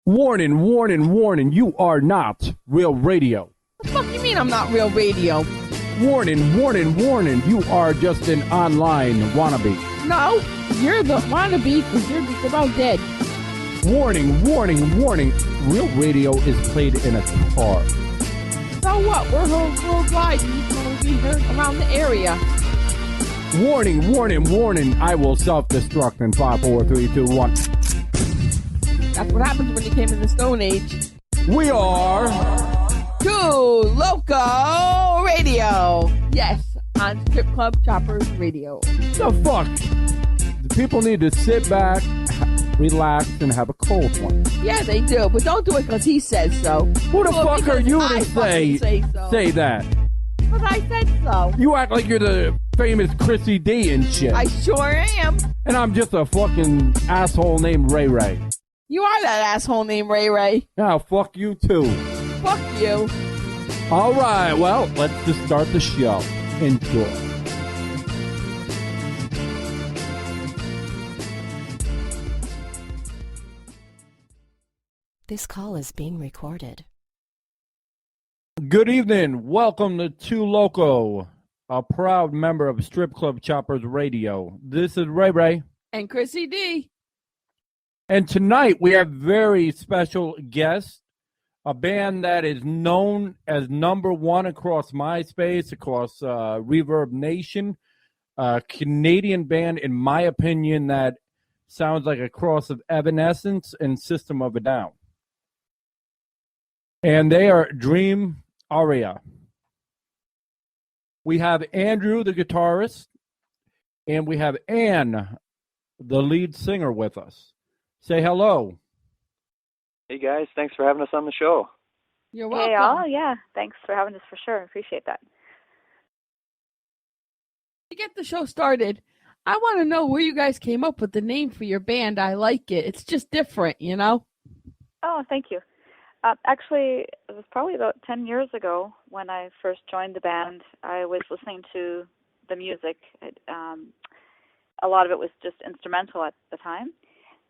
Warning, warning, warning, you are not real radio. What the fuck you mean I'm not real radio? Warning, warning, warning, you are just an online wannabe. No, you're the wannabe because you're just about dead. Warning, warning, warning, real radio is played in a car. So what? We're worldwide and you can be heard around the area. Warning, warning, warning, I will self-destruct in 5, 4, 3, 2, 1. That's what happens when you came in the Stone Age. We are... Loco Radio. Yes, on Strip Club Choppers Radio. The fuck? The people need to sit back, relax, and have a cold one. Yeah, they do, but don't do it because he says so. Who the fuck are you to say that? Because I said so. You act like you're the famous Chrissy D and shit. I sure am. And I'm just a fucking asshole named Ray Ray. You are that asshole named Ray Ray. Now, fuck you too. Fuck you. All right, well, let's just start the show. Enjoy. This call is being recorded. Good evening. Welcome to Loco, a proud member of Strip Club Choppers Radio. This is Ray Ray. And Chrissy D. And tonight we have very special guests, a band that is known as number one across MySpace, across Reverb Nation, a Canadian band, in my opinion, that sounds like a cross of Evanescence and System of a Down. And they are Dream Aria. We have Andrew, the guitarist, and we have Anne, the lead singer, with us. Say hello. Hey guys, thanks for having us on the show. You're welcome. Hey all, yeah, thanks for having us for sure. Appreciate that. To get the show started, I want to know where you guys came up with the name for your band. I like it. It's just different, you know? Oh, thank you. Actually, it was probably about 10 years ago when I first joined the band. I was listening to the music. A lot of it was just instrumental at the time.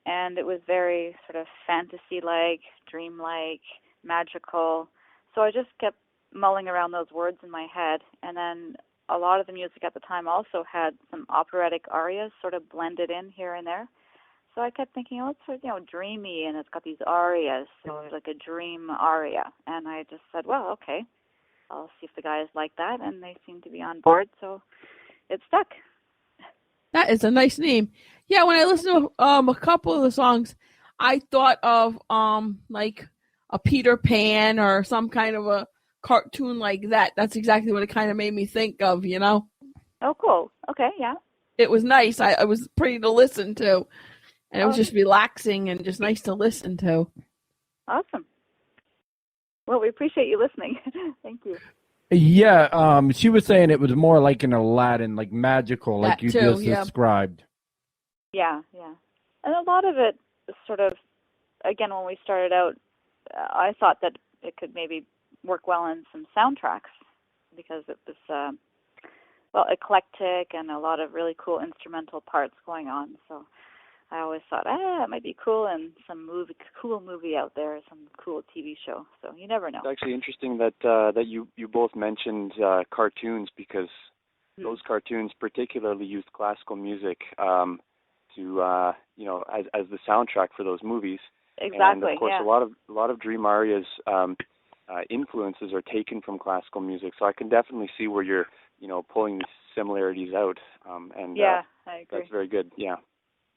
And it was very sort of fantasy-like, dream-like, magical. So I just kept mulling around those words in my head. And then a lot of the music at the time also had some operatic arias sort of blended in here and there. So I kept thinking, oh, it's sort of, dreamy, and it's got these arias, so like a dream aria. And I just said, well, okay, I'll see if the guys like that. And they seem to be on board, so it stuck. That is a nice name. Yeah, when I listened to a couple of the songs, I thought of like a Peter Pan or some kind of a cartoon like that. That's exactly what it kind of made me think of, you know? Oh, cool. Okay, yeah. It was nice. It was pretty to listen to. And it was just relaxing and just nice to listen to. Awesome. Well, we appreciate you listening. Thank you. Yeah, she was saying it was more like an Aladdin, like magical, like you just described. Yeah, yeah. And a lot of it sort of, again, when we started out, I thought that it could maybe work well in some soundtracks because it was, eclectic and a lot of really cool instrumental parts going on. So I always thought, it might be cool in some cool movie out there, some cool TV show. So you never know. It's actually interesting that you both mentioned cartoons because those cartoons particularly used classical music to as the soundtrack for those movies. Exactly. And of course, a lot of Dream Aria's influences are taken from classical music. So I can definitely see where you're pulling these similarities out. I agree. That's very good. Yeah.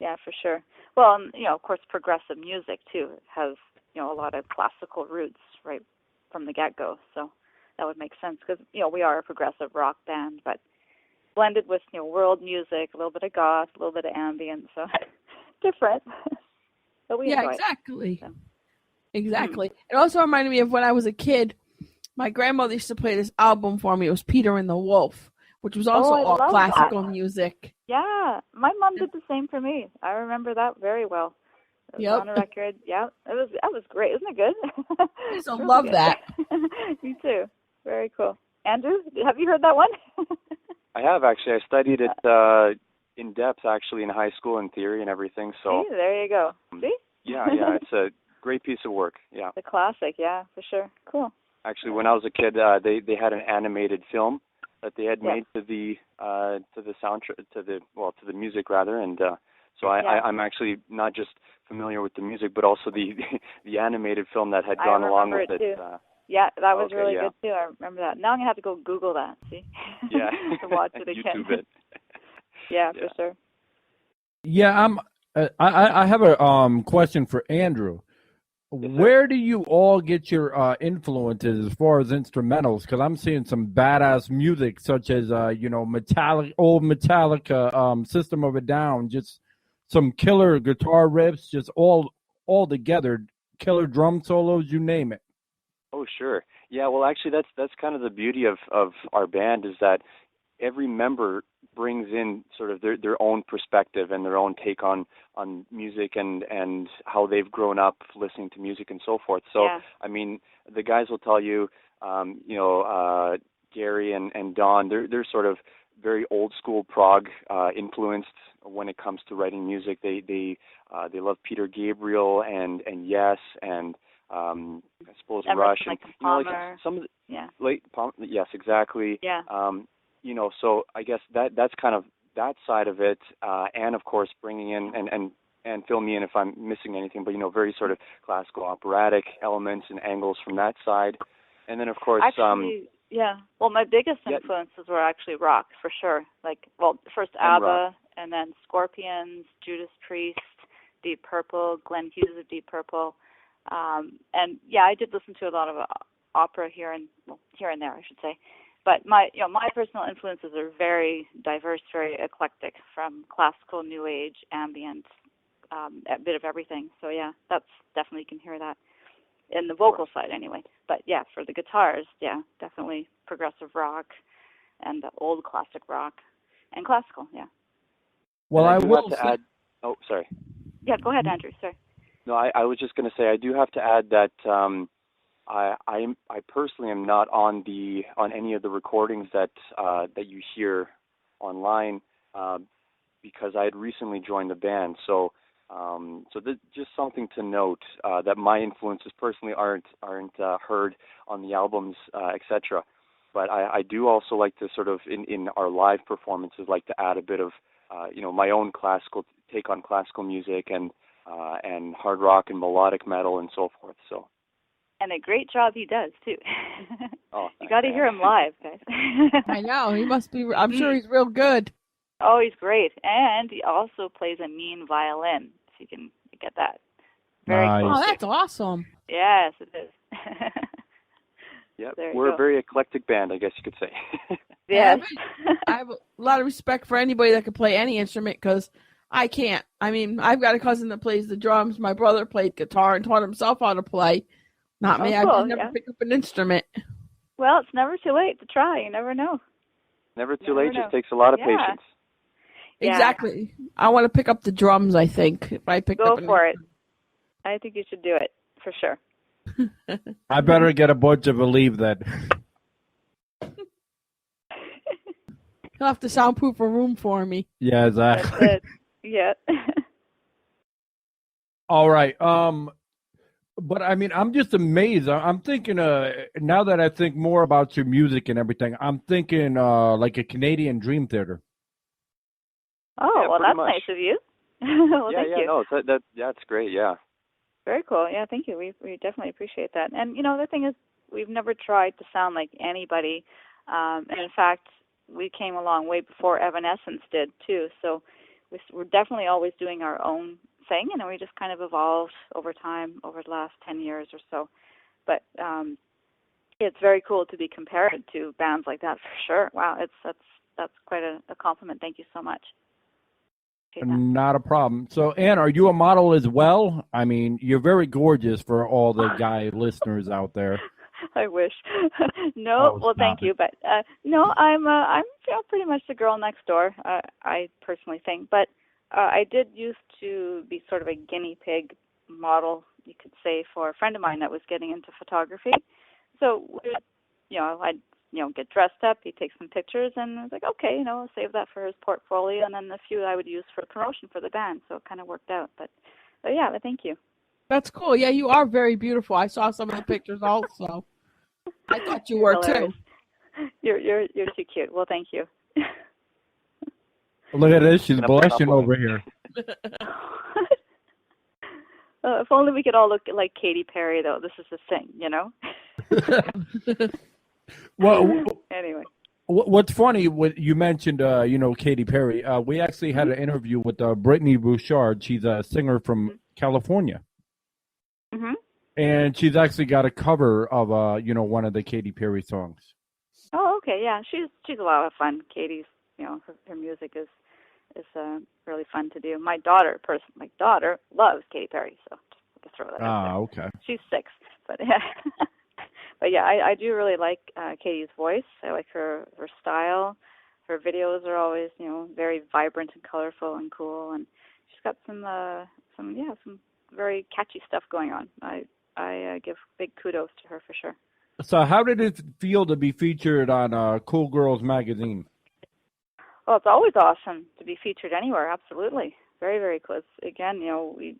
Yeah, for sure. Well, of course, progressive music, too, has, a lot of classical roots right from the get-go. So that would make sense because, we are a progressive rock band, but blended with, world music, a little bit of goth, a little bit of ambient, so different. But we enjoy exactly. It, so. Exactly. It also reminded me of when I was a kid. My grandmother used to play this album for me. It was Peter and the Wolf, which was also all classical music. Yeah, my mom did the same for me. I remember that very well. It was on a record. Yeah, that was great. Isn't it good? I used to love that. Me too. Very cool. Andrew, have you heard that one? I have actually. I studied it in depth actually in high school in theory and everything. So see, there you go. See? Yeah, it's a great piece of work. Yeah. The classic, yeah, for sure. Cool. Actually, when I was a kid, they had an animated film that they had made to the soundtrack, to the music rather, and so I'm actually not just familiar with the music, but also the animated film that had gone along with it. Yeah, that was really good too. I remember that. Now I'm gonna have to go Google that. See. Yeah. To watch it again. YouTube it. Yeah, for sure. Yeah, I have a question for Andrew. Yes, where do you all get your influences as far as instrumentals? Because I'm seeing some badass music, such as old Metallica, System of a Down, just some killer guitar riffs, just all together, killer drum solos, you name it. Oh, sure. Yeah, well, actually, that's kind of the beauty of our band, is that every member brings in sort of their own perspective and their own take on music and how they've grown up listening to music and so forth. So, I mean, the guys will tell you, Gary and Don, they're sort of very old school prog influenced when it comes to writing music. They love Peter Gabriel and Yes and I suppose Emerson, Rush like and Palmer. Some of the late Palmer. Yes, exactly. Yeah. So I guess that's kind of that side of it, and of course bringing in and fill me in if I'm missing anything, but very sort of classical operatic elements and angles from that side, and then of course actually, well, my biggest influences were actually rock for sure. First ABBA, and then Scorpions, Judas Priest, Deep Purple, Glenn Hughes of Deep Purple, and I did listen to a lot of opera here and there, I should say. But my personal influences are very diverse, very eclectic, from classical, new age, ambient, a bit of everything. So that's definitely, you can hear that in the vocal side anyway. But for the guitars, definitely progressive rock and old classic rock and classical. Well, I will have to add. Oh, sorry. Yeah, go ahead, Andrew. Sorry. No, I was just going to say I do have to add that I personally am not on any of the recordings that you hear online because I had recently joined the band. So just something to note that my influences personally aren't heard on the albums, etc. But I do also like to sort of in our live performances like to add a bit of my own classical take on classical music and hard rock and melodic metal and so forth. So. And a great job he does, too. Oh, you got to hear him live, guys. I know. He must be. I'm sure he's real good. Oh, he's great. And he also plays a mean violin, if you can get that. Very cool. Oh, that's awesome. Yes, it is. Yep. We're a very eclectic band, I guess you could say. Yes. I have a lot of respect for anybody that can play any instrument, because I can't. I mean, I've got a cousin that plays the drums. My brother played guitar and taught himself how to play. Not me. Cool. I've never picked up an instrument. Well, it's never too late to try. You never know. Never too late. Just takes a lot of patience. Exactly. I want to pick up the drums, I think. If I pick Go up for it. I think you should do it, for sure. I better get a bunch of Believe then. You'll have to soundproof a room for me. Yeah, exactly. That's it. Yeah. All right. But I mean, I'm just amazed. I'm thinking, now that I think more about your music and everything, I'm thinking like a Canadian Dream Theater. Oh, well, that's nice of you. Well, thank you. No, that's great. Yeah. Very cool. Yeah, thank you. We definitely appreciate that. And the thing is, we've never tried to sound like anybody. And in fact, we came a long way before Evanescence did too. So we're definitely always doing our own thing, and we just kind of evolved over time, over the last 10 years or so. But it's very cool to be compared to bands like that, for sure. Wow, that's quite a compliment. Thank you so much. Not a problem. So, Ann, are you a model as well? I mean, you're very gorgeous for all the guy listeners out there. I wish. No, well, thank you, but no, I'm pretty much the girl next door. I personally think, but I did used to be sort of a guinea pig model, you could say, for a friend of mine that was getting into photography. So, I'd get dressed up, he'd take some pictures, and I was like, okay, I'll save that for his portfolio, and then the few I would use for promotion for the band. So it kind of worked out. But thank you. That's cool. Yeah, you are very beautiful. I saw some of the pictures also. I thought you You're were hilarious. too. You're too cute. Well, thank you. Look at this. She's Picking up the blushing over compliment. here. If only we could all look like Katy Perry, though. This is the thing, you know. Well, Anyway. what's funny, what you mentioned, Katy Perry. We actually had an interview with Brittany Bouchard. She's a singer from California, Mhm. and she's actually got a cover of one of the Katy Perry songs. Oh, okay. Yeah, she's a lot of fun. Katie's, her music is really fun to do. My daughter loves Katy Perry, so just throw that out there. Okay. She's 6, but yeah. But yeah, I do really like Katie's voice. I like her style. Her videos are always, very vibrant and colorful and cool, and she's got some very catchy stuff going on. I give big kudos to her for sure. So, how did it feel to be featured on Cool Girls magazine? Well, it's always awesome to be featured anywhere. Absolutely, very, very close. Again, we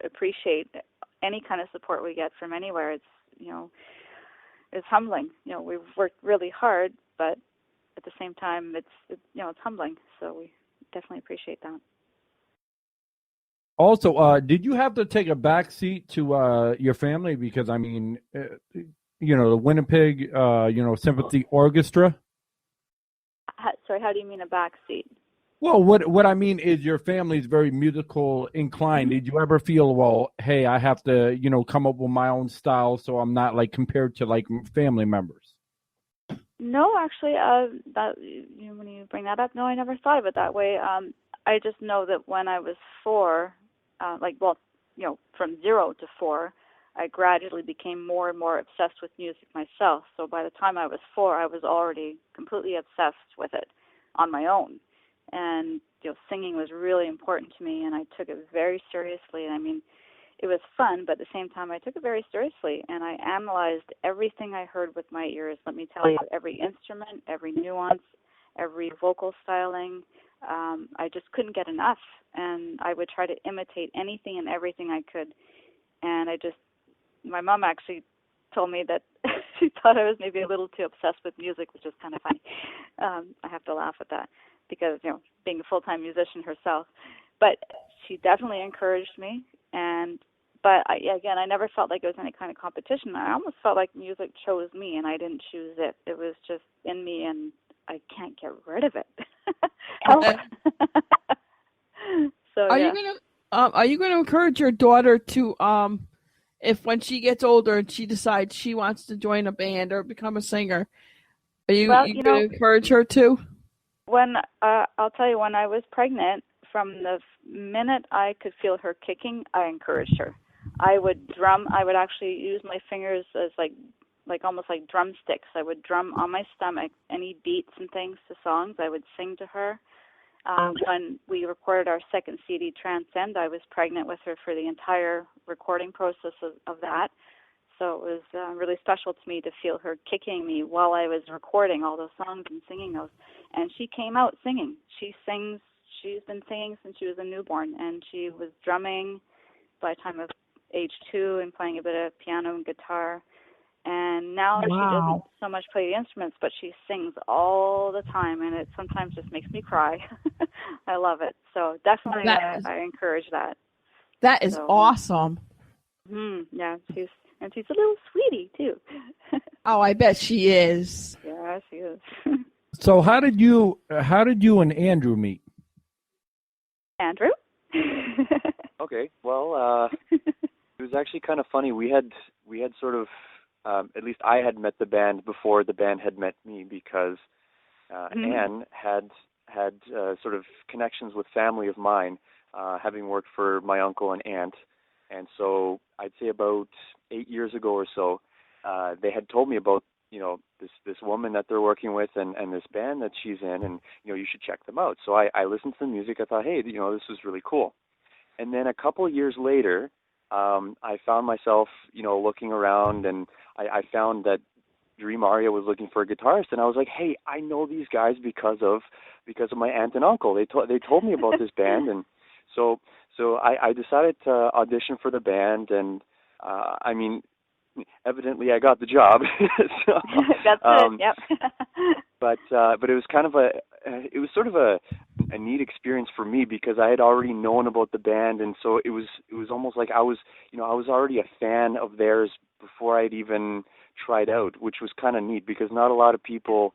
appreciate any kind of support we get from anywhere. It's it's humbling. We've worked really hard, but at the same time, it's humbling. So we definitely appreciate that. Also, did you have to take a back seat to your family? Because, I mean, the Winnipeg, Sympathy Orchestra. Sorry, how do you mean a back seat? Well, what I mean is your family's very musical inclined. Did you ever feel, well, hey, I have to, come up with my own style so I'm not like compared to like family members? No, actually, when you bring that up, no, I never thought of it that way. I just know that when I was 4, from 0 to 4, I gradually became more and more obsessed with music myself. So by the time I was 4, I was already completely obsessed with it on my own. And singing was really important to me, and I took it very seriously. And I mean, it was fun, but at the same time, I took it very seriously, and I analyzed everything I heard with my ears. Let me tell you, every instrument, every nuance, every vocal styling. I just couldn't get enough, and I would try to imitate anything and everything I could. And my mom actually told me that she thought I was maybe a little too obsessed with music, which is kind of funny. I have to laugh at that because, being a full-time musician herself. But she definitely encouraged me. But I never felt like it was any kind of competition. I almost felt like music chose me, and I didn't choose it. It was just in me, and I can't get rid of it. So, Are you gonna encourage your daughter to if when she gets older and she decides she wants to join a band or become a singer, are you going to encourage her to? When I'll tell you, when I was pregnant, from the minute I could feel her kicking, I encouraged her. I would drum. I would actually use my fingers as like almost like drumsticks. I would drum on my stomach any beats and things to songs. I would sing to her. When we recorded our second CD, Transcend, I was pregnant with her for the entire recording process of that. So it was really special to me to feel her kicking me while I was recording all those songs and singing those. And she came out singing. She sings. She's been singing since she was a newborn, and she was drumming by the time of age 2 and playing a bit of piano and guitar. And now she doesn't so much play the instruments, but she sings all the time, and it sometimes just makes me cry. I love it. So definitely I encourage that. That is awesome. Yeah, she's a little sweetie, too. Oh, I bet she is. Yeah, she is. So how did you and Andrew meet? Andrew? Okay, well, it was actually kind of funny. We had sort of, at least I had met the band before the band had met me, because Anne had sort of connections with family of mine, having worked for my uncle and aunt. And so I'd say about 8 years ago or so, they had told me about, this woman that they're working with and this band that she's in, and, you should check them out. So I listened to the music. I thought, hey, this is really cool. And then a couple of years later, I found myself, looking around, and I found that Dream Aria was looking for a guitarist, and I was like, hey, I know these guys because of my aunt and uncle. They told me about this band, and So I decided to audition for the band, and I mean, evidently I got the job. So, That's it. Yep. but it was kind of it was sort of a neat experience for me because I had already known about the band, and so it was almost like I was already a fan of theirs before I'd even tried out, which was kind of neat because not a lot of people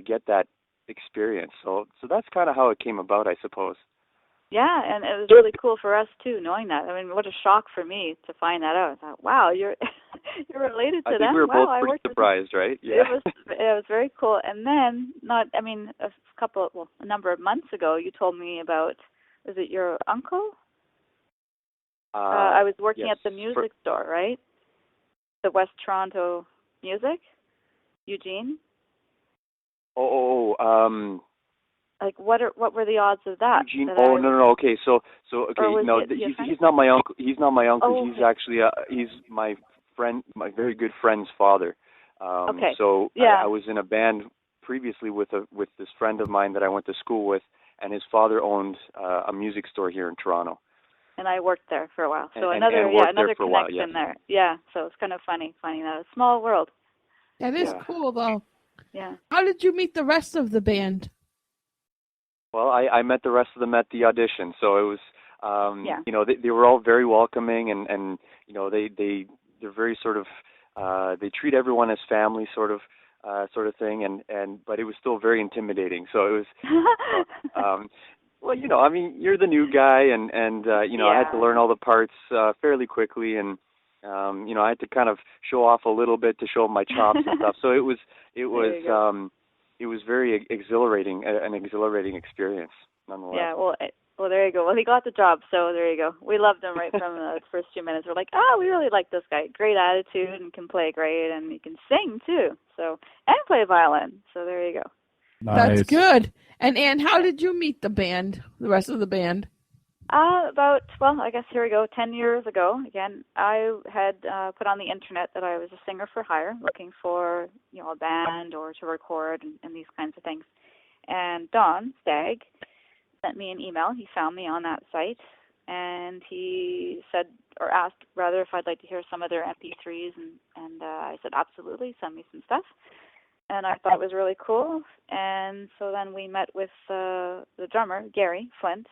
get that experience. So that's kind of how it came about, I suppose. Yeah, and it was really cool for us too, knowing that. I mean, what a shock for me to find that out. I thought, wow, you're you're related to them. I think we were wow, both pretty surprised, right? Yeah. It was very cool. And then, a number of months ago, you told me about, was it your uncle? I was working yes, at the music store, right? The West Toronto Music, Eugene. Like what were the odds of that? Eugene? No. Okay, so okay, no, he's not my uncle. He's not my uncle. Oh, okay. He's actually he's my friend, my very good friend's father. Okay. So yeah. I was in a band previously with this friend of mine that I went to school with, and his father owned a music store here in Toronto. And I worked there for a while. So and another connection while, yes. there. Yeah. So it's kind of funny finding that. A small world. That is cool though. Yeah. How did you meet the rest of the band? Well, I met the rest of them at the audition, so it was, you know, they were all very welcoming, and you know, they're very sort of, they treat everyone as family, sort of thing, but it was still very intimidating. So it was, well, you know, I mean, you're the new guy, and you know, I had to learn all the parts fairly quickly, and you know, I had to kind of show off a little bit to show my chops and stuff. So it was very exhilarating, an exhilarating experience, nonetheless. Yeah, well, there you go. Well, he got the job, so there you go. We loved him right from the first 2 minutes. We're like, oh, we really like this guy. Great attitude and can play great, and he can sing too. So and play violin. So there you go. Nice. That's good. And Anne, how did you meet the band? The rest of the band? I guess here we go. 10 years ago, again, I had put on the internet that I was a singer for hire, looking for, you know, a band or to record and these kinds of things. And Don Stagg sent me an email. He found me on that site, and he said, or asked rather, if I'd like to hear some of their MP3s, and I said, absolutely, send me some stuff. And I thought it was really cool. And so then we met with the drummer, Gary Flint,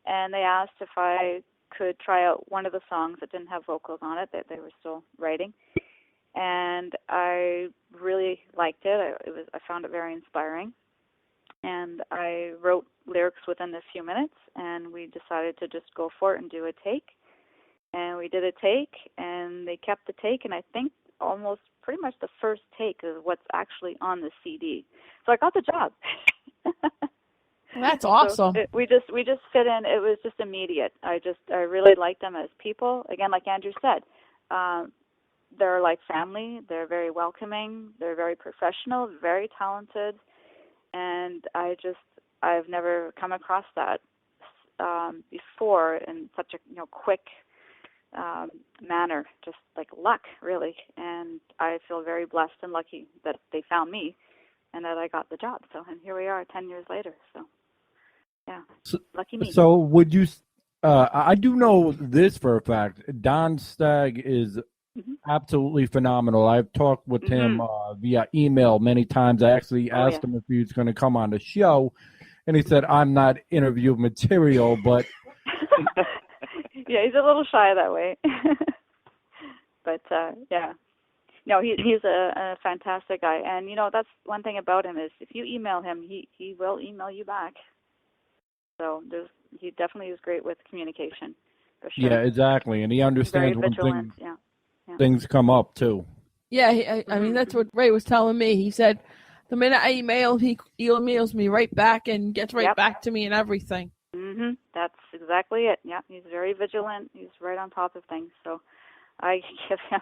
and they asked if I could try out one of the songs that didn't have vocals on it, that they were still writing. And I really liked it. I found it very inspiring. And I wrote lyrics within a few minutes, and we decided to just go for it and do a take. And we did a take, and they kept the take, and I think almost pretty much the first take is what's actually on the CD. So I got the job. That's awesome. So we just fit in. It was just immediate. I really liked them as people. Again, like Andrew said, they're like family. They're very welcoming. They're very professional, very talented, and I've never come across that before in such a quick manner. Just like luck, really. And I feel very blessed and lucky that they found me and that I got the job. So, and here we are 10 years later. So. Yeah, lucky me. So would you, I do know this for a fact, Don Stagg is absolutely phenomenal. I've talked with him via email many times. I actually asked him if he was going to come on the show, and he said, I'm not interview material, but... Yeah, he's a little shy that way. But, yeah. No, he's a fantastic guy. And, you know, that's one thing about him is if you email him, he will email you back. So he definitely is great with communication, for sure. Yeah, exactly, and he understands when things come up too. Yeah, I mean that's what Ray was telling me. He said the minute I email, he emails me right back and gets right back to me and everything. That's exactly it. Yeah, he's very vigilant. He's right on top of things. So I give him,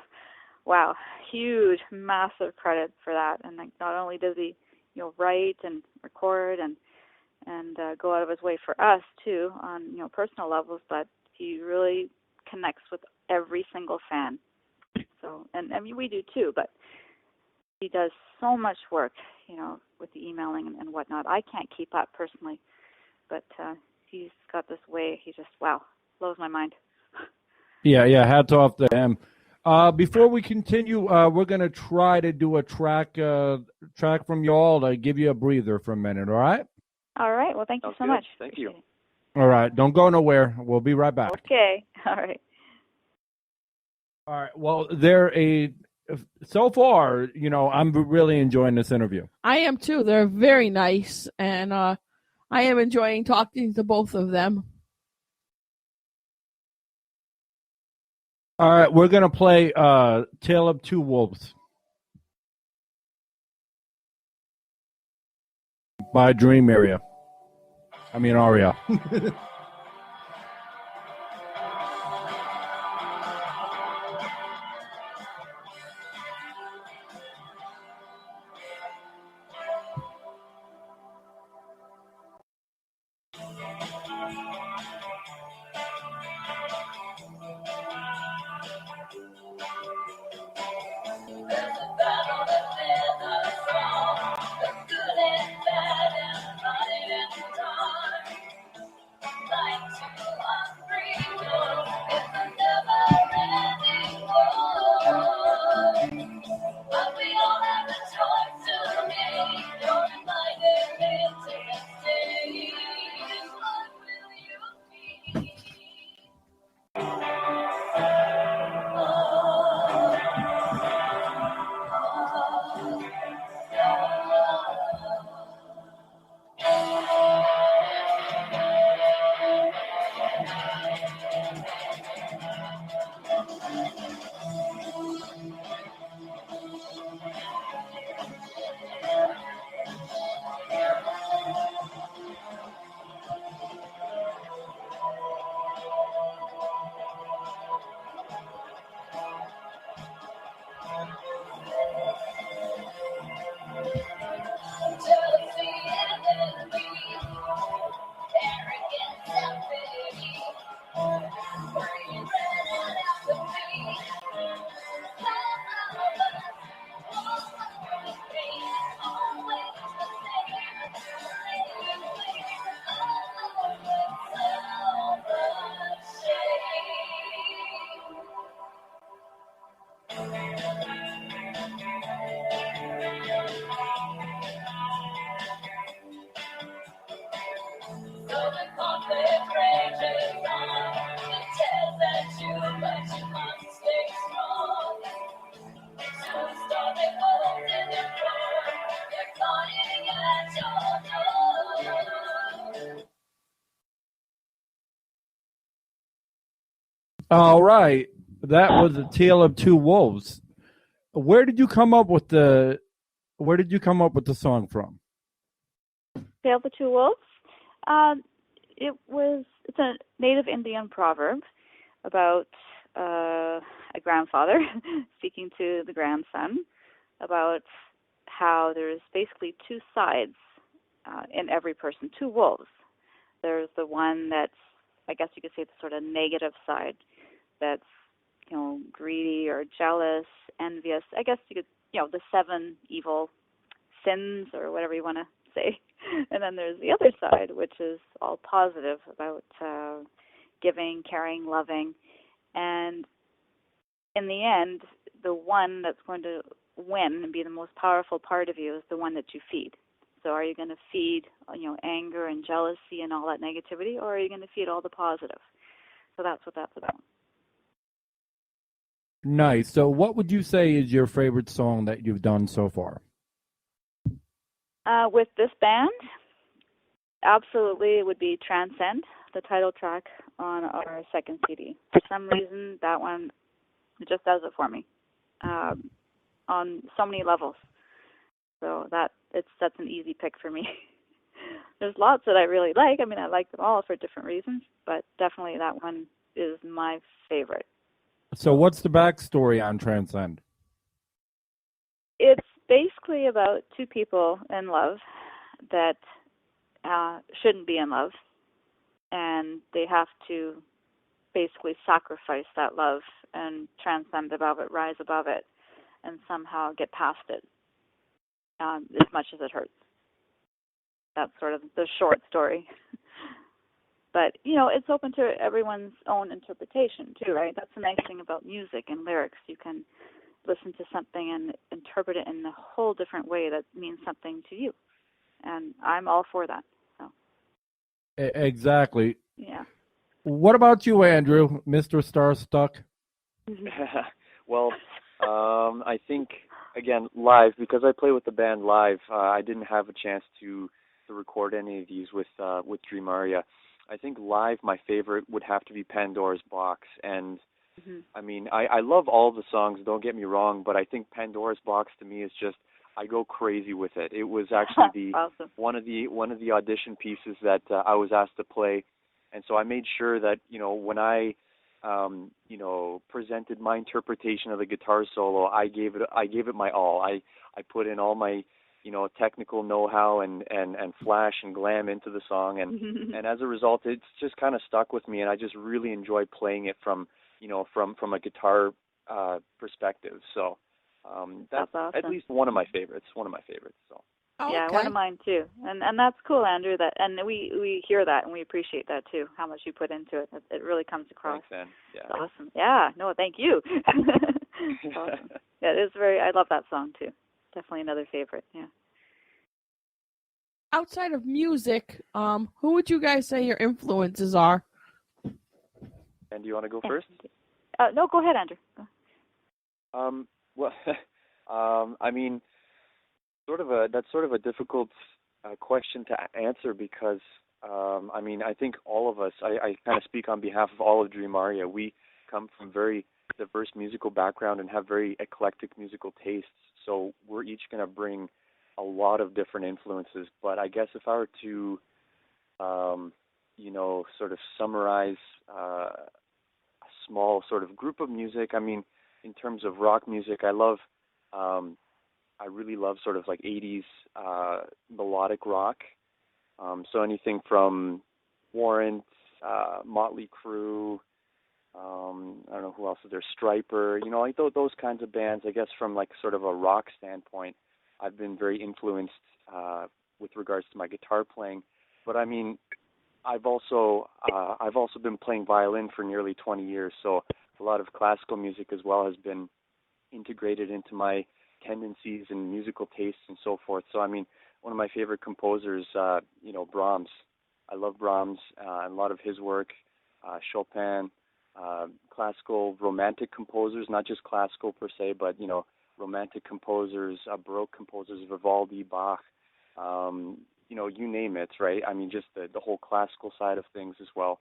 huge, massive credit for that. And like, not only does he, write and record and go out of his way for us too on personal levels, but he really connects with every single fan. So, and I mean we do too, but he does so much work, with the emailing and whatnot. I can't keep up personally, but he's got this way. He just, wow, blows my mind. Yeah, hats off to him. Before we continue, we're going to try to do a track from y'all to give you a breather for a minute, all right? All right. Well, thank you so much. Thank you. All right. Don't go nowhere. We'll be right back. Okay. All right. All right. Well, so far, I'm really enjoying this interview. I am too. They're very nice, and I am enjoying talking to both of them. All right. We're going to play Tale of Two Wolves by Dream Aria. Aria. All right. That was A Tale of Two Wolves. Where did you come up with the song from? Tale of the Two Wolves. It's a native Indian proverb about a grandfather speaking to the grandson about how there's basically two sides in every person, two wolves. There's the one that's, I guess you could say, the sort of negative side, that's, greedy or jealous, envious. I guess you could, the 7 evil sins or whatever you want to say. And then there's the other side, which is all positive, about giving, caring, loving. And in the end, the one that's going to win and be the most powerful part of you is the one that you feed. So are you going to feed, anger and jealousy and all that negativity, or are you going to feed all the positive? So that's what that's about. Nice. So what would you say is your favorite song that you've done so far? With this band, absolutely it would be Transcend, the title track on our second CD. For some reason, that one, it just does it for me on so many levels. So that's an easy pick for me. There's lots that I really like. I like them all for different reasons, but definitely that one is my favorite. So what's the backstory on Transcend? It's basically about two people in love that shouldn't be in love, and they have to basically sacrifice that love and transcend above it, rise above it, and somehow get past it, as much as it hurts. That's sort of the short story. But, you know, it's open to everyone's own interpretation too, right? That's the nice thing about music and lyrics. You can listen to something and interpret it in a whole different way that means something to you. And I'm all for that. So. Exactly. Yeah. What about you, Andrew, Mr. Starstuck? Well, I think, again, live, because I play with the band live, I didn't have a chance to record any of these with Dream Aria. I think live, my favorite would have to be Pandora's Box. And, I mean, I love all the songs, don't get me wrong, but I think Pandora's Box to me is just, I go crazy with it. It was actually awesome. one of the audition pieces that I was asked to play. And so I made sure that, you know, when I presented my interpretation of the guitar solo, I gave it my all. I put in all my, technical know-how and flash and glam into the song, and as a result, it's just kind of stuck with me, and I just really enjoy playing it from a guitar perspective. So that's awesome. at least one of my favorites. So. Oh, Yeah, okay. one of mine too, and that's cool, Andrew. That and we hear that and we appreciate that too. How much you put into it, it really comes across. Thanks, Ann. Yeah. It's awesome. Yeah, no, thank you. Awesome. Yeah, it is I love that song too. Definitely another favorite. Yeah. Outside of music, who would you guys say your influences are? And do you want to go first? No, go ahead, Andrew. Well, I mean, that's sort of a difficult question to answer because, I mean, I think all of us, I kind of speak on behalf of all of Dream Aria. We come from very diverse musical background and have very eclectic musical tastes. So we're each going to bring a lot of different influences. But I guess if I were to, sort of summarize a small sort of group of music, I mean, in terms of rock music, I really love sort of like 80s melodic rock. So anything from Warrant, Motley Crue, I don't know who else is there, Stryper, like those kinds of bands. I guess from like sort of a rock standpoint, I've been very influenced with regards to my guitar playing. But I mean, I've also been playing violin for nearly 20 years, so a lot of classical music as well has been integrated into my tendencies and musical tastes and so forth. So I mean, one of my favorite composers, Brahms. I love Brahms and a lot of his work. Chopin, classical romantic composers, not just classical per se, but romantic composers, Baroque composers, Vivaldi, Bach. You name it, right? I mean, just the whole classical side of things as well.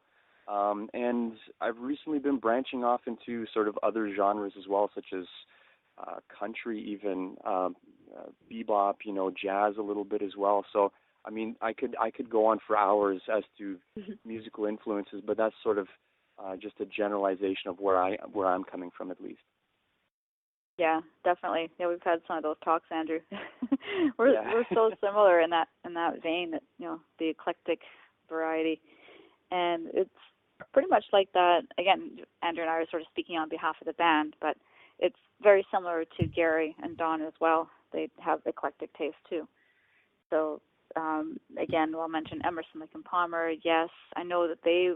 And I've recently been branching off into sort of other genres as well, such as country, even bebop, jazz a little bit as well. So, I mean, I could go on for hours as to musical influences, but that's sort of just a generalization of where I'm coming from, at least. Yeah, definitely. Yeah, we've had some of those talks, Andrew. We're so similar in that vein, that the eclectic variety, and it's pretty much like that. Again, Andrew and I are sort of speaking on behalf of the band, but it's very similar to Gary and Don as well. They have eclectic taste too. So again, I'll mention Emerson, Lake and Palmer. Yes, I know that they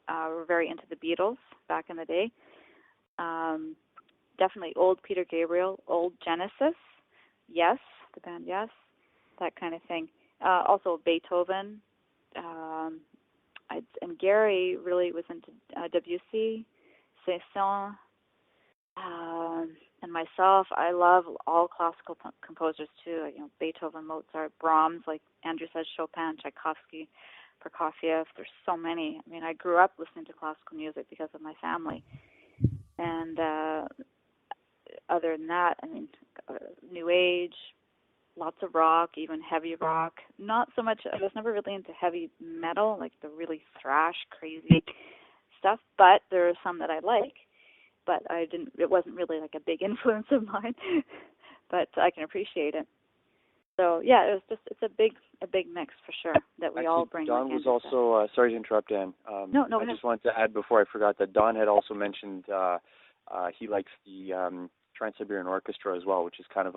were very into the Beatles back in the day. Definitely old Peter Gabriel, old Genesis, yes, the band, yes, that kind of thing. Also Beethoven, and Gary really was into Debussy, Saint-Saëns, and myself. I love all classical composers too. Beethoven, Mozart, Brahms, like Andrew says, Chopin, Tchaikovsky, Prokofiev. There's so many. I mean, I grew up listening to classical music because of my family, and other than that, I mean, New Age, lots of rock, even heavy rock. Not so much, I was never really into heavy metal, like the really thrash, crazy stuff, but there are some that I like, but it wasn't really like a big influence of mine, but I can appreciate it. So yeah, it's a big mix for sure that we all bring. Don was also, sorry to interrupt, Ann. No, I just wanted to add before I forgot that Don had also mentioned he likes the Trans-Siberian Orchestra as well, which is kind of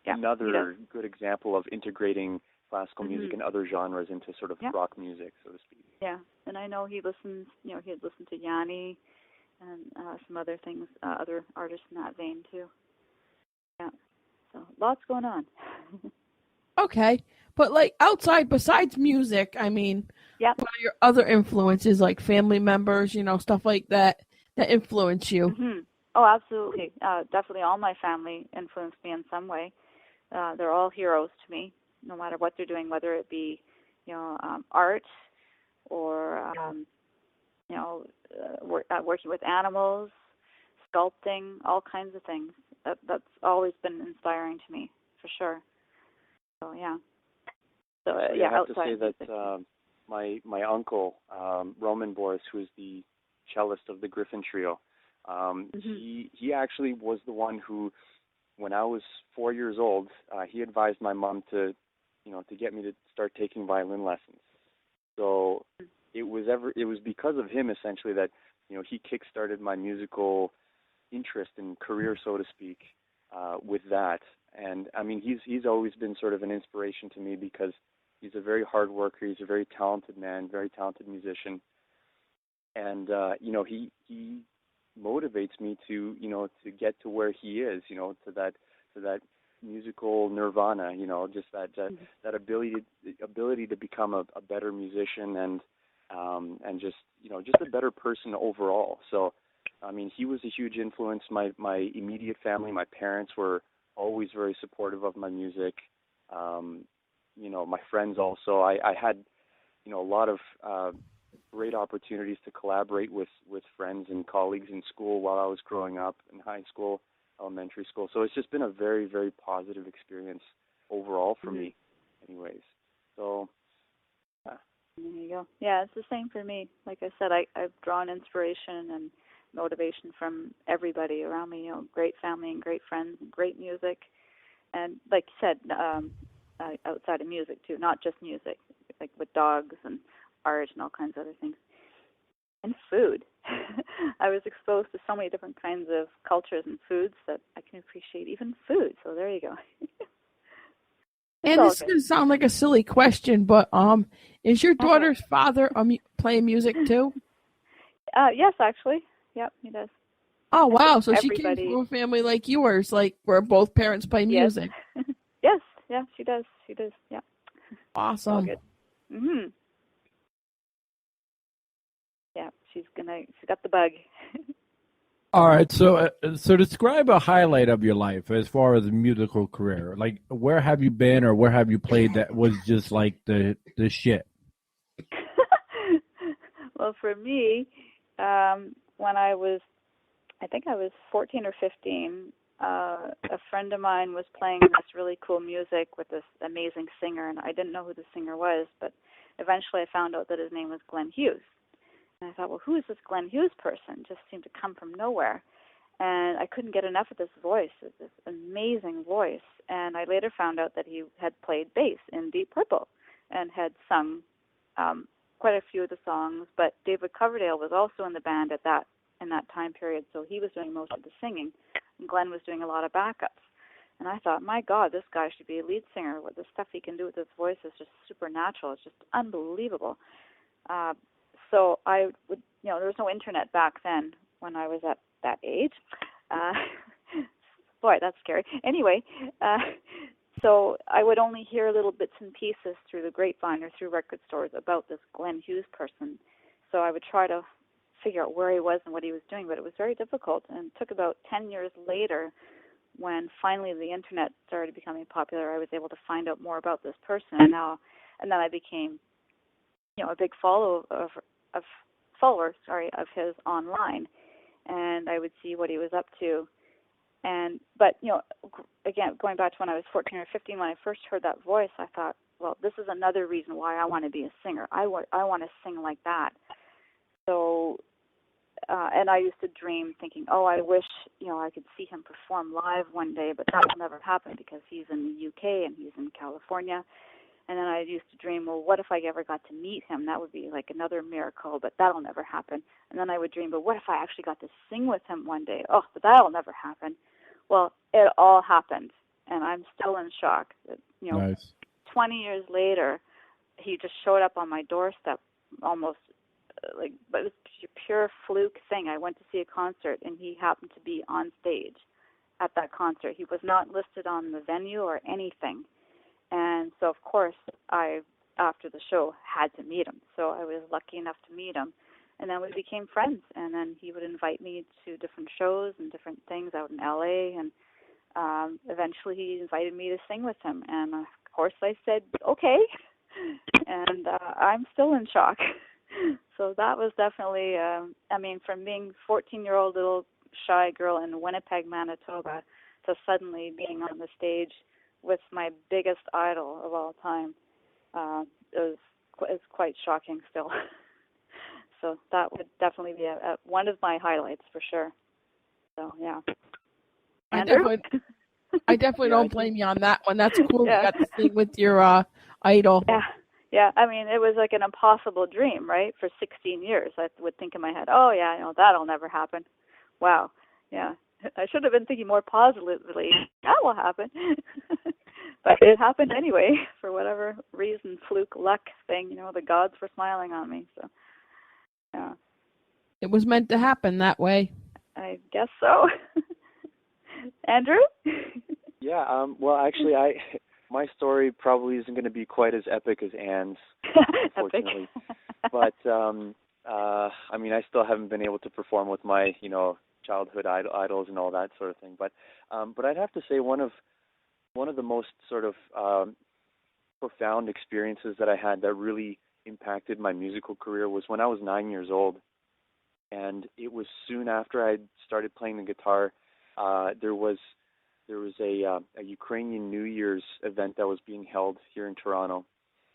another good example of integrating classical music and other genres into sort of rock music, so to speak. Yeah, and I know he listens. He had listened to Yanni and some other things, other artists in that vein too. Yeah, so lots going on. Okay. But like outside, besides music, I mean, Yeah. what are your other influences, like family members, stuff like that influence you? Mm-hmm. Oh, absolutely. Definitely all my family influenced me in some way. They're all heroes to me, no matter what they're doing, whether it be, art or, working with animals, sculpting, all kinds of things. That's always been inspiring to me, for sure. So, yeah. So, I have to outside say music. that my uncle, Roman Boris, who is the cellist of the Griffin Trio, he actually was the one who, when I was 4 years old, he advised my mom to get me to start taking violin lessons. So it was because of him essentially that he kick-started my musical interest and career, so to speak, with that. And I mean, he's always been sort of an inspiration to me because he's a very hard worker. He's a very talented man, very talented musician, and he motivates me to get to where he is, to that musical nirvana, just that ability to become a better musician and just a better person overall. So I mean, he was a huge influence. My immediate family, my parents were always very supportive of my music. My friends also. I had a lot of great opportunities to collaborate with friends and colleagues in school while I was growing up in high school, elementary school. So it's just been a very, very positive experience overall for me anyways. So, yeah. There you go. Yeah, it's the same for me. Like I said, I've drawn inspiration and motivation from everybody around me, great family and great friends and great music. And like you said, outside of music too, not just music, like with dogs and art and all kinds of other things. And food. I was exposed to so many different kinds of cultures and foods that I can appreciate even food. So there you go. And this is going to sound like a silly question, but is your daughter's father playing music too? Yes, actually. Yep, he does. Oh, wow. So Everybody. She came from a family like yours, like where both parents play music. Yes, yeah, she does. She does, yeah. Awesome. All good. Mm-hmm. Yeah, she's got the bug. All right, so describe a highlight of your life as far as a musical career. Like, where have you been or where have you played that was just like the shit? Well, for me, when I think I was 14 or 15, a friend of mine was playing this really cool music with this amazing singer, and I didn't know who the singer was, but eventually I found out that his name was Glenn Hughes. And I thought, well, who is this Glenn Hughes person? Just seemed to come from nowhere. And I couldn't get enough of this voice, this amazing voice. And I later found out that he had played bass in Deep Purple and had sung quite a few of the songs. But David Coverdale was also in the band in that time period, so he was doing most of the singing. And Glenn was doing a lot of backups. And I thought, my God, this guy should be a lead singer. What the stuff he can do with his voice is just supernatural. It's just unbelievable. So I would, there was no internet back then when I was at that age. Boy, that's scary. Anyway, so I would only hear little bits and pieces through the grapevine or through record stores about this Glenn Hughes person. So I would try to figure out where he was and what he was doing, but it was very difficult. And it took about 10 years later when finally the internet started becoming popular, I was able to find out more about this person. And then I became, a big follower of his online, and I would see what he was up to. But again, going back to when I was 14 or 15, when I first heard that voice, I thought, well, this is another reason why I want to be a singer. I want to sing like that. So, and I used to dream, thinking, oh, I wish I could see him perform live one day, but that will never happen because he's in the UK and he's in California. And then I used to dream, well, what if I ever got to meet him? That would be like another miracle, but that'll never happen. And then I would dream, but what if I actually got to sing with him one day? Oh, but that'll never happen. Well, it all happened, and I'm still in shock. Nice. 20 years later, he just showed up on my doorstep almost but it was a pure fluke thing. I went to see a concert, and he happened to be on stage at that concert. He was not listed on the venue or anything. And so, of course, I, after the show, had to meet him. So I was lucky enough to meet him. And then we became friends. And then he would invite me to different shows and different things out in L.A. And eventually he invited me to sing with him. And, of course, I said, okay. And I'm still in shock. So that was definitely, from being 14-year-old little shy girl in Winnipeg, Manitoba, to suddenly being on the stage with my biggest idol of all time, it's quite shocking still. So that would definitely be one of my highlights for sure. So yeah. Andrew? I definitely don't blame you on that one. That's cool. Yeah. You got to sing with your idol. Yeah. Yeah, it was like an impossible dream, right? For 16 years, I would think in my head, oh yeah, that'll never happen. Wow. Yeah. I should have been thinking more positively. That will happen. But it happened anyway, for whatever reason, fluke, luck thing. The gods were smiling on me. So, yeah. It was meant to happen that way. I guess so. Andrew? Yeah. Well, actually, my story probably isn't going to be quite as epic as Anne's, unfortunately. But I still haven't been able to perform with my, childhood idols and all that sort of thing. But I'd have to say one of the most sort of profound experiences that I had that really impacted my musical career was when I was 9 years old, and it was soon after I started playing the guitar. There was a Ukrainian New Year's event that was being held here in Toronto,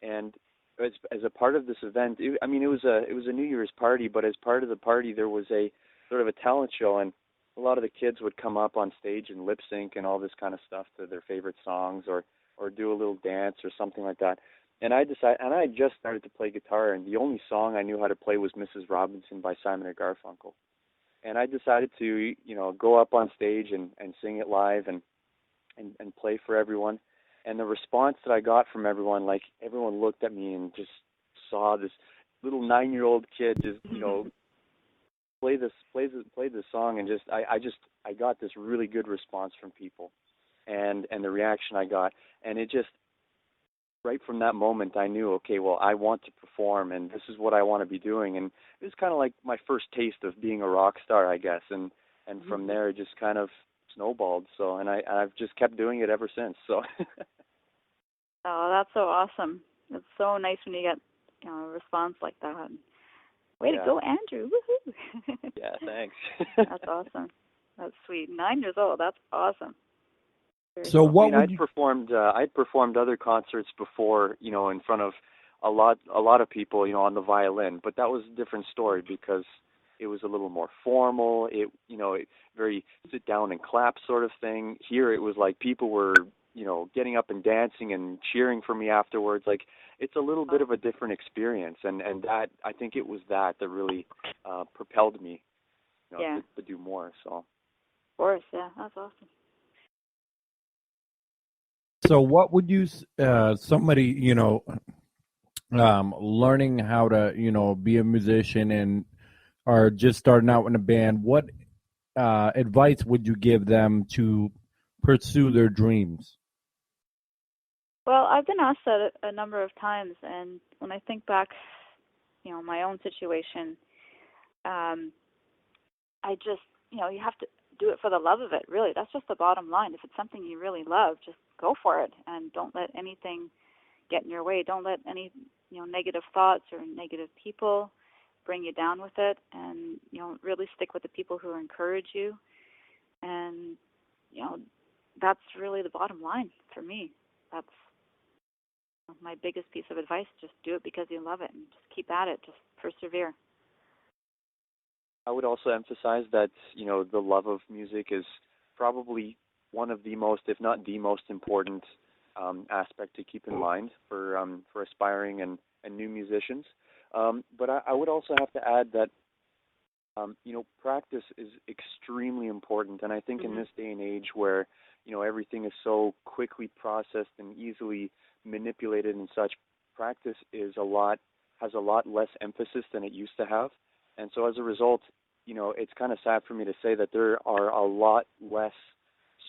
and as a part of this event, it was a New Year's party, but as part of the party there was a sort of a talent show, and a lot of the kids would come up on stage and lip sync and all this kind of stuff to their favorite songs, or do a little dance or something like that. And I just started to play guitar, and the only song I knew how to play was Mrs. Robinson by Simon and Garfunkel. And I decided to, go up on stage and sing it live and play for everyone. And the response that I got from everyone, like everyone looked at me and just saw this little 9-year-old kid just, play this song, and I got this really good response from people, and the reaction I got, and it just, right from that moment I knew, okay, well, I want to perform, and this is what I want to be doing. And it was kind of like my first taste of being a rock star, I guess, and from there it just kind of snowballed. So, and I've just kept doing it ever since. So. Oh, that's so awesome! It's so nice when you get a response like that. Way to go, Andrew! Woohoo! Yeah, thanks. That's awesome. That's sweet. 9 years old. That's awesome. Very So cool. what would I'd performed other concerts before, in front of a lot of people, on the violin, but that was a different story because it was a little more formal. It very sit down and clap sort of thing. Here it was like people were, getting up and dancing and cheering for me afterwards. Like, it's a little bit of a different experience, and that, I think it was that really propelled me, to do more. So. Of course, yeah, that's awesome. So what would you, somebody, learning how to, be a musician and or just starting out in a band, what advice would you give them to pursue their dreams? Well, I've been asked that a number of times, and when I think back, my own situation, I just, you have to do it for the love of it, really. That's just the bottom line. If it's something you really love, just go for it, and don't let anything get in your way. Don't let any, negative thoughts or negative people bring you down with it, and, really stick with the people who encourage you. And, that's really the bottom line for me. That's my biggest piece of advice. Just do it because you love it, and just keep at it. Just persevere. I would also emphasize that, the love of music is probably one of the most, if not the most important aspect to keep in mind for aspiring and new musicians. But I would also have to add that, practice is extremely important. And I think in this day and age where, everything is so quickly processed and easily manipulated and such, practice is a lot has a lot less emphasis than it used to have. And so as a result, it's kind of sad for me to say that there are a lot less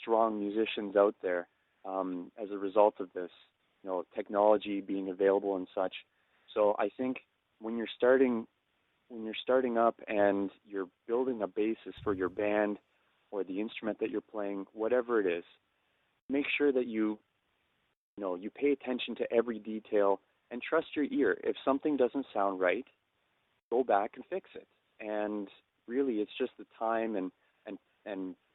strong musicians out there as a result of this, technology being available and such. So I think when you're starting up and you're building a basis for your band or the instrument that you're playing, whatever it is, make sure that you pay attention to every detail and trust your ear. If something doesn't sound right, go back and fix it. And really, it's just the time and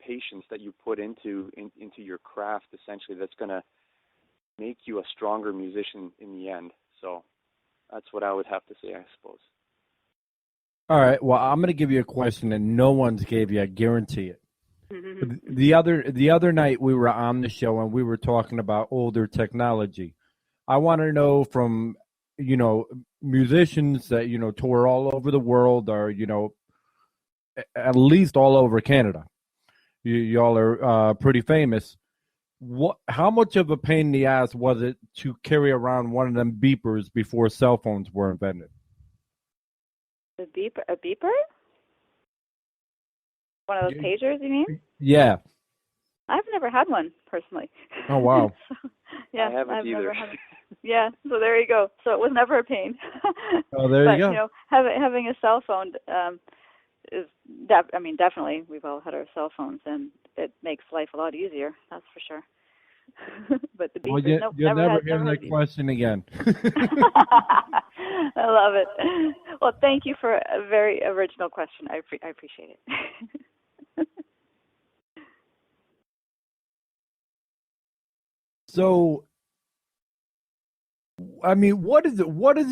patience that you put into your craft, essentially, that's going to make you a stronger musician in the end. So that's what I would have to say, I suppose. All right. Well, I'm going to give you a question that no one's gave you. I guarantee it. The other night we were on the show and we were talking about older technology. I want to know from musicians that tour all over the world, or at least all over Canada. Y'all are pretty famous. How much of a pain in the ass was it to carry around one of them beepers before cell phones were invented? A beeper? One of those pagers, you mean? Yeah. I've never had one personally. Oh wow. So, yeah, I haven't I've either. never had it. Yeah, so there you go. So it was never a pain. Oh, there you go. Having a cell phone is definitely we've all had our cell phones, and it makes life a lot easier. That's for sure. But the beepers, you'll never hear never that question again. I love it. Well, thank you for a very original question. I appreciate it. So, I mean, what does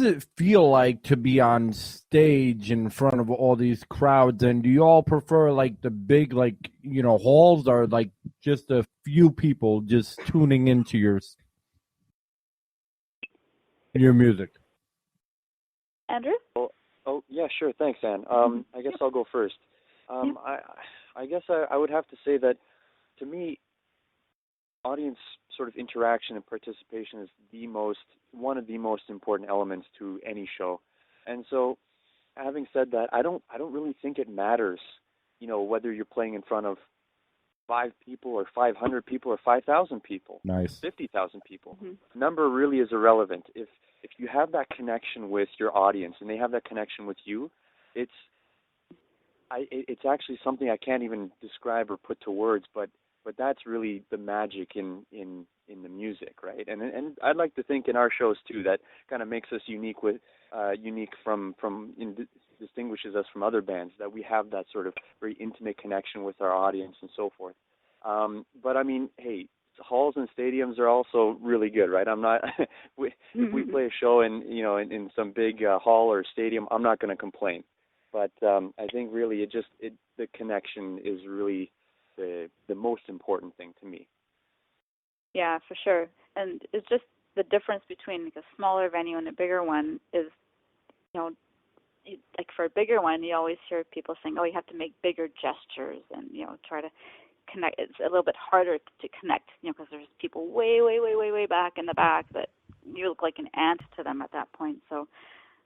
it feel like to be on stage in front of all these crowds? And do you all prefer like the big, halls, or like just a few people just tuning into your music? Andrew? Oh yeah, sure. Thanks, Anne. I guess I'll go first. I guess I would have to say that, to me, audience sort of interaction and participation is one of the most important elements to any show. And so, having said that, I don't really think it matters, whether you're playing in front of 5 people or 500 people or 5,000 people. Nice. 50,000 people. Mm-hmm. Number really is irrelevant. If you have that connection with your audience and they have that connection with you, it's actually something I can't even describe or put to words, but that's really the magic in the music, right? And I'd like to think in our shows too, that kind of makes us unique distinguishes us from other bands, that we have that sort of very intimate connection with our audience and so forth. But I mean, hey, halls and stadiums are also really good, right? I'm not if we play a show in some big hall or stadium, I'm not going to complain. But I think really the connection is really the most important thing to me. Yeah, for sure. And it's just the difference between like a smaller venue and a bigger one is, like for a bigger one, you always hear people saying, "Oh, you have to make bigger gestures and try to connect." It's a little bit harder to connect, because there's people way, way, way, way, way back in the back that you look like an ant to them at that point. So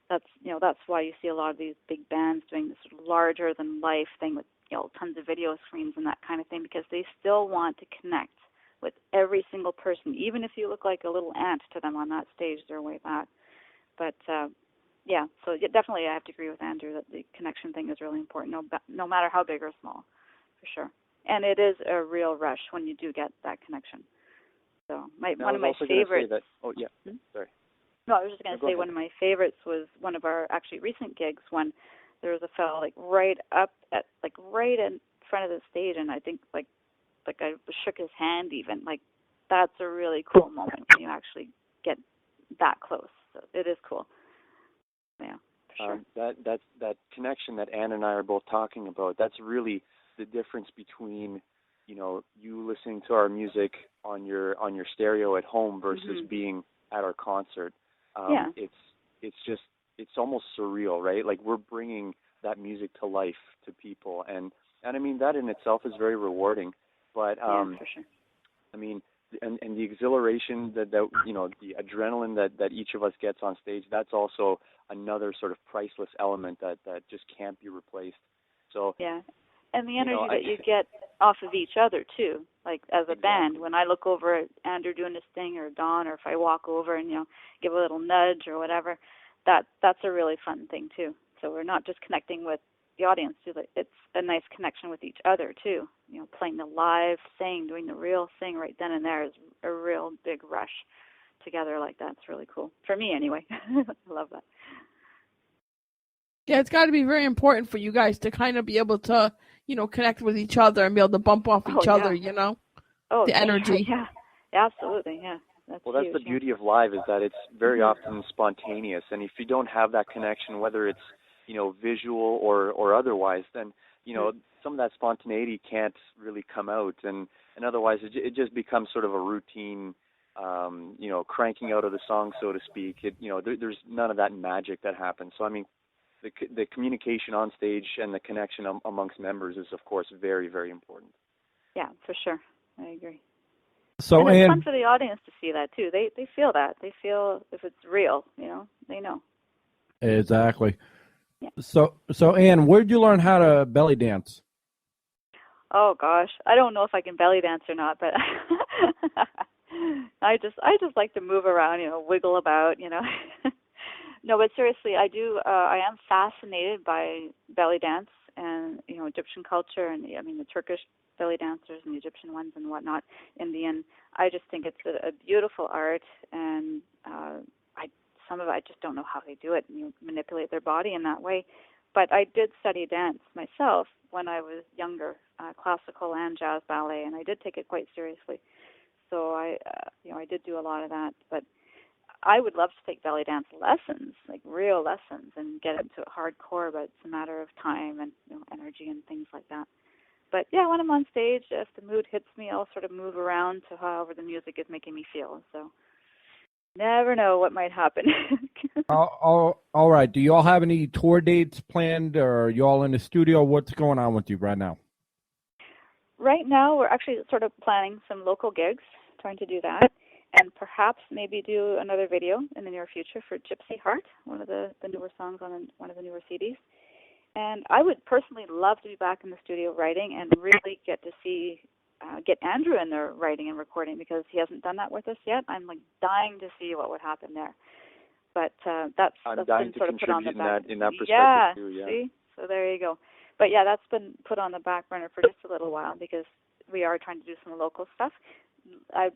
that's why you see a lot of these big bands doing this sort of larger than life thing with tons of video screens and that kind of thing, because they still want to connect with every single person, even if you look like a little ant to them on that stage. They're way back. But so definitely I have to agree with Andrew that the connection thing is really important, no matter how big or small, for sure. And it is a real rush when you do get that connection. So one of my favorites. Sorry. No, I was just going to say one of my favorites was one of our actually recent gigs when there was a fellow right in front of the stage, and I think like I shook his hand even. Like, that's a really cool moment when you actually get that close. So it is cool. Yeah, for sure. That connection that Anne and I are both talking about, that's really the difference between you listening to our music on your stereo at home versus being at our concert. It's almost surreal, right? Like, we're bringing that music to life to people, and I mean, that in itself is very rewarding. But for sure. I mean, and the exhilaration that you know, the adrenaline that each of us gets on stage, that's also another sort of priceless element that just can't be replaced. So yeah, and the energy that you get off of each other too, like as a band. When I look over at Andrew doing his thing, or Don, or if I walk over and, you know, give a little nudge or whatever, that's a really fun thing too. So we're not just connecting with the audience too, but it's a nice connection with each other too. You know, playing the live thing, doing the real thing right then and there is a real big rush together like that. It's really cool for me anyway. I love that. Yeah, it's got to be very important for you guys to kind of be able to, you know, connect with each other and be able to bump off each other, you know, the energy. Yeah, absolutely, yeah. That's huge, the beauty of live, is that it's very often spontaneous, and if you don't have that connection, whether it's, you know, visual or otherwise, then, you know, some of that spontaneity can't really come out, and otherwise it just becomes sort of a routine, you know, cranking out of the song, so to speak. You know, there's none of that magic that happens. So I mean, the communication on stage and the connection amongst members is, of course, very, very important. Yeah, for sure. I agree. So, and it's fun for the audience to see that too. They feel that. They feel if it's real, you know, they know. Exactly. Yeah. So Ann, where did you learn how to belly dance? Oh gosh, I don't know if I can belly dance or not, but I just like to move around, you know, wiggle about, you know. No, but seriously, I do. I am fascinated by belly dance and, you know, Egyptian culture, and I mean the Turkish belly dancers and the Egyptian ones and whatnot. Indian. I just think it's a beautiful art, and some of it I just don't know how they do it. You know, manipulate their body in that way. But I did study dance myself when I was younger, classical and jazz ballet, and I did take it quite seriously. So I did do a lot of that, but I would love to take belly dance lessons, like real lessons, and get into it hardcore, but it's a matter of time and, you know, energy and things like that. But yeah, when I'm on stage, if the mood hits me, I'll sort of move around to however the music is making me feel. So never know what might happen. All right. Do you all have any tour dates planned, or are you all in the studio? What's going on with you right now? Right now, we're actually sort of planning some local gigs, trying to do that. And perhaps maybe do another video in the near future for Gypsy Heart, one of the newer songs on one of the newer CDs. And I would personally love to be back in the studio writing and really get to see, get Andrew in there writing and recording, because he hasn't done that with us yet. I'm like dying to see what would happen there. But that's been sort of put on the back. in that perspective too, yeah. See? So there you go. But yeah, that's been put on the back burner for just a little while, because we are trying to do some local stuff. I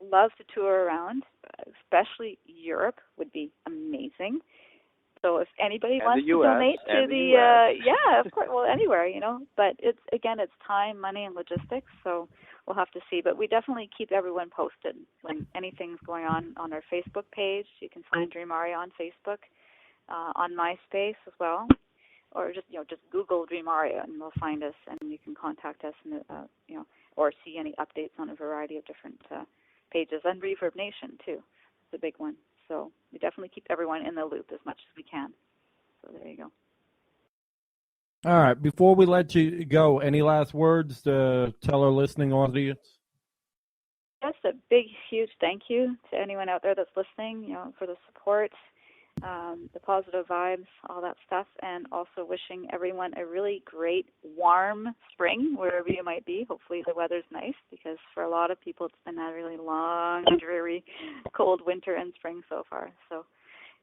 love to tour around, especially Europe would be amazing. So if anybody wants to donate to the yeah, of course, well, anywhere, you know. But it's time, money, and logistics. So we'll have to see. But we definitely keep everyone posted when anything's going on our Facebook page. You can find Dream Aria on Facebook, on MySpace as well, or just Google Dream Aria and they'll find us, and you can contact us and or see any updates on a variety of different pages, and Reverb Nation too. It's a big one. So we definitely keep everyone in the loop as much as we can. So there you go. All right. Before we let you go, any last words to tell our listening audience? Just a big, huge thank you to anyone out there that's listening, you know, for the support, the positive vibes, all that stuff, and also wishing everyone a really great, warm spring wherever you might be. Hopefully the weather's nice, because for a lot of people it's been a really long, dreary, cold winter and spring so far. So,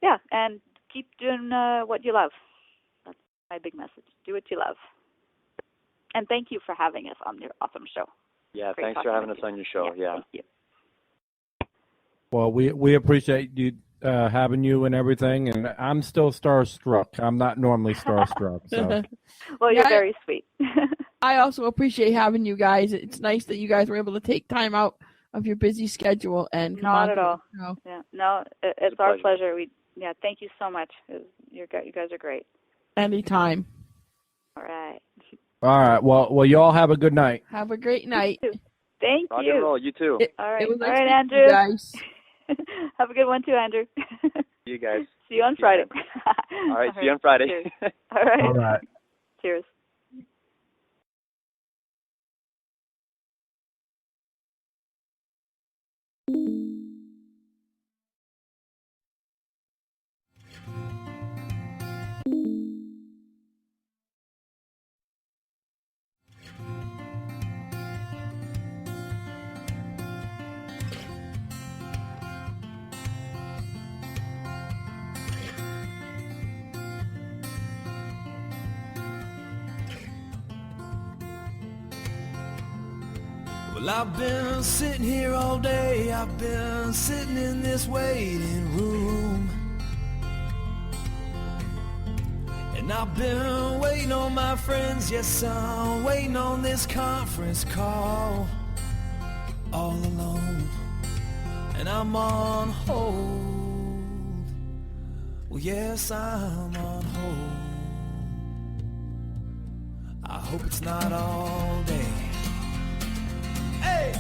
yeah, and keep doing what you love. That's my big message. Do what you love. And thank you for having us on your awesome show. Yeah, great, thanks for having us on your show. Yeah. Thank you. Well, we appreciate you having you and everything, and I'm still starstruck. I'm not normally starstruck. So. Well, you're very sweet. I also appreciate having you guys. It's nice that you guys were able to take time out of your busy schedule and come on. Not at all. Yeah, no, it's our pleasure. Thank you so much. You guys are great. Anytime. All right. All right. Well, you all have a good night. Have a great night. Thank Rock you. and roll. You too. All right. It was nice all right, Andrew. You guys. Have a good one too, Andrew. See you guys. See you on Friday. All right. See you on Friday. All right. All right. Cheers. Well, I've been sitting here all day, I've been sitting in this waiting room, and I've been waiting on my friends, yes, I'm waiting on this conference call, all alone, and I'm on hold. Well, yes, I'm on hold. I hope it's not all day. Hey!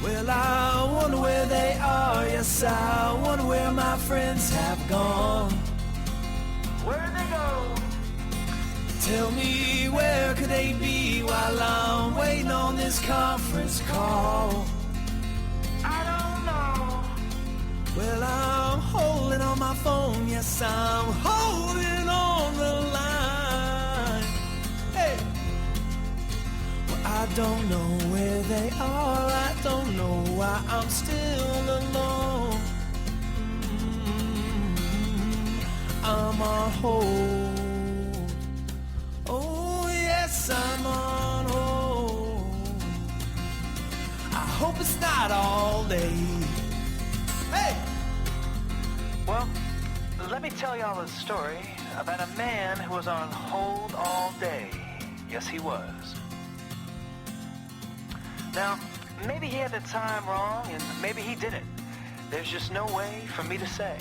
Well, I wonder where they are. Yes, I wonder where my friends have gone. Where'd they go? Tell me, where could they be while I'm waiting on this conference call? I don't know. Well, I'm holding on my phone. Yes, I'm holding on the line. Hey! I don't know where they are, I don't know why I'm still alone. I'm on hold. Oh yes, I'm on hold. I hope it's not all day. Hey! Well, let me tell y'all a story about a man who was on hold all day. Yes, he was. Now, maybe he had the time wrong, and maybe he didn't. There's just no way for me to say.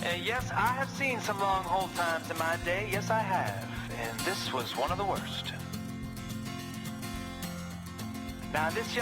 And yes, I have seen some long hold times in my day. Yes, I have. And this was one of the worst. Now, this young